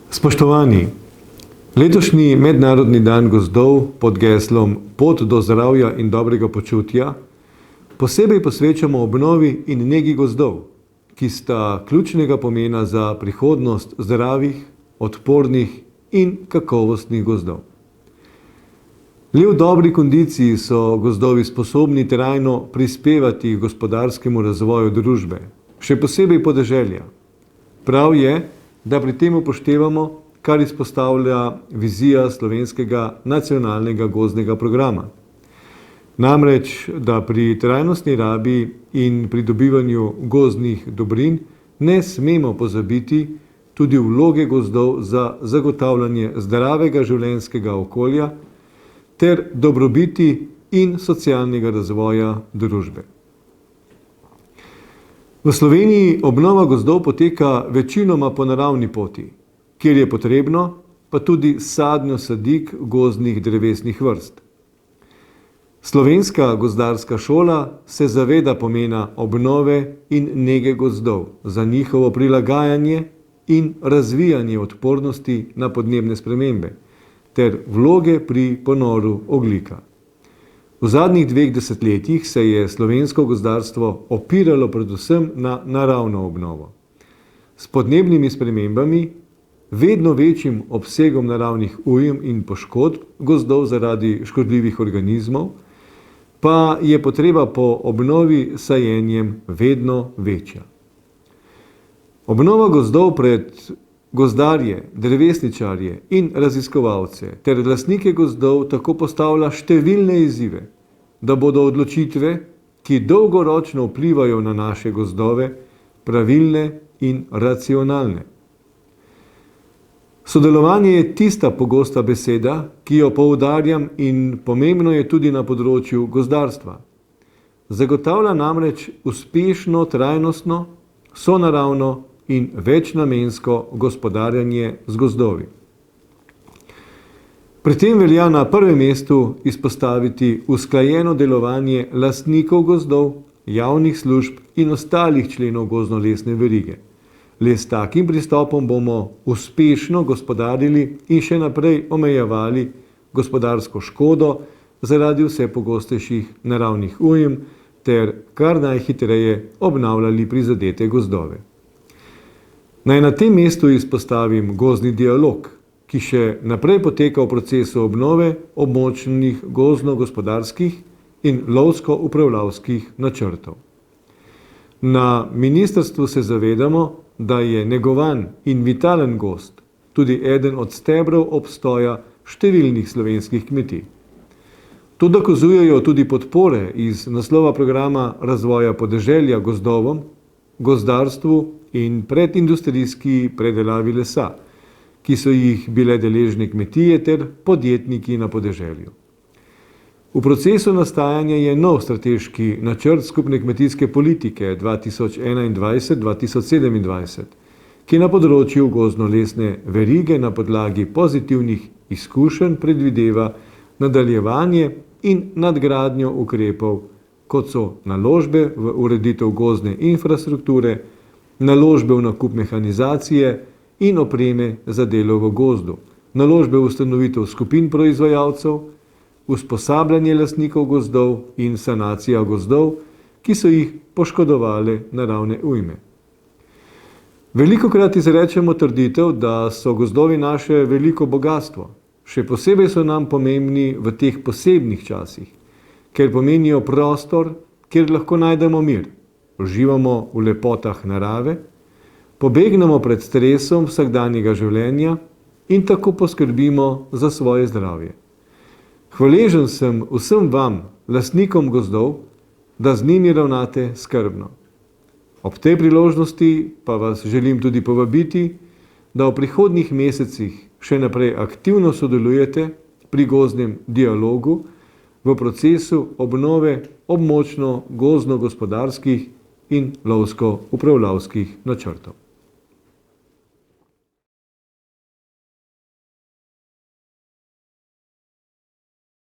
Spoštovani, letošnji Mednarodni dan gozdov pod geslom Pot do zdravja in dobrega počutja posebej posvečamo obnovi in negi gozdov, ki sta ključnega pomena za prihodnost zdravih, odpornih in kakovostnih gozdov. Le v dobri kondiciji so gozdovi sposobni trajno prispevati k gospodarskemu razvoju družbe, še posebej podeželja. Prav je, da pri tem upoštevamo, kar izpostavlja vizija slovenskega nacionalnega gozdnega programa. Namreč, da pri trajnostni rabi in pridobivanju gozdnih dobrin ne smemo pozabiti tudi vloge gozdov za zagotavljanje zdravega življenjskega okolja ter dobrobiti in socialnega razvoja družbe. V Sloveniji obnova gozdov poteka večinoma po naravni poti, kjer je potrebno, pa tudi sadnjo sadik gozdnih drevesnih vrst. Slovenska gozdarska šola se zaveda pomena obnove in nege gozdov za njihovo prilagajanje in razvijanje odpornosti na podnebne spremembe ter vloge pri ponoru ogljika. V zadnjih 2 desetletjih se je slovensko gozdarstvo opiralo predvsem na naravno obnovo. S podnebnimi spremembami, vedno večjim obsegom naravnih ujm in poškodb gozdov zaradi škodljivih organizmov, pa je potreba po obnovi s sajenjem vedno večja. Obnova gozdov pred gozdarje, drevesničarje in raziskovalce ter lastnike gozdov tako postavlja številne izzive, da bodo odločitve, ki dolgoročno vplivajo na naše gozdove, pravilne in racionalne. Sodelovanje je tista pogosta beseda, ki jo poudarjam in pomembno je tudi na področju gozdarstva. Zagotavlja namreč uspešno, trajnostno, sonaravno in večnamensko gospodarjenje z gozdovi. Pri tem velja na prvem mestu izpostaviti usklajeno delovanje lastnikov gozdov, javnih služb in ostalih členov gozdno-lesne verige. Le s takim pristopom bomo uspešno gospodarili in še naprej omejevali gospodarsko škodo zaradi vse pogostejših naravnih ujm ter kar najhitreje obnavljali prizadete gozdove. Naj na tem mestu izpostavim gozdni dialog, ki še naprej poteka v procesu obnove območnih gozdno-gospodarskih in lovsko-upravljavskih načrtov. Na ministrstvu se zavedamo, da je negovan in vitalen gozd tudi eden od stebrov obstoja številnih slovenskih kmetij. To dokazujejo tudi podpore iz naslova programa razvoja podeželja gozdovom, gozdarstvu in predindustrijski predelavi lesa, ki so jih bile deležne kmetije ter podjetniki na podeželju. V procesu nastajanja je nov strateški načrt skupne kmetijske politike 2021-2027, ki na področju gozdno-lesne verige na podlagi pozitivnih izkušenj predvideva nadaljevanje in nadgradnjo ukrepov, kot so naložbe v ureditev gozdne infrastrukture, naložbe v nakup mehanizacije in opreme za delo v gozdu, naložbe v ustanovitev skupin proizvajalcev, usposabljanje lastnikov gozdov in sanacija gozdov, ki so jih poškodovale naravne ujme. Velikokrat izrečemo trditev, da so gozdovi naše veliko bogastvo. Še posebej so nam pomembni v teh posebnih časih, ker pomenijo prostor, kjer lahko najdemo mir, uživamo v lepotah narave, pobegnemo pred stresom vsakdanjega življenja in tako poskrbimo za svoje zdravje. Hvaležen sem vsem vam, lastnikom gozdov, da z njimi ravnate skrbno. Ob tej priložnosti pa vas želim tudi povabiti, da v prihodnjih mesecih še naprej aktivno sodelujete pri gozdnem dialogu v procesu obnove območno gozdno-gospodarskih in lovsko-upravljavskih načrtov.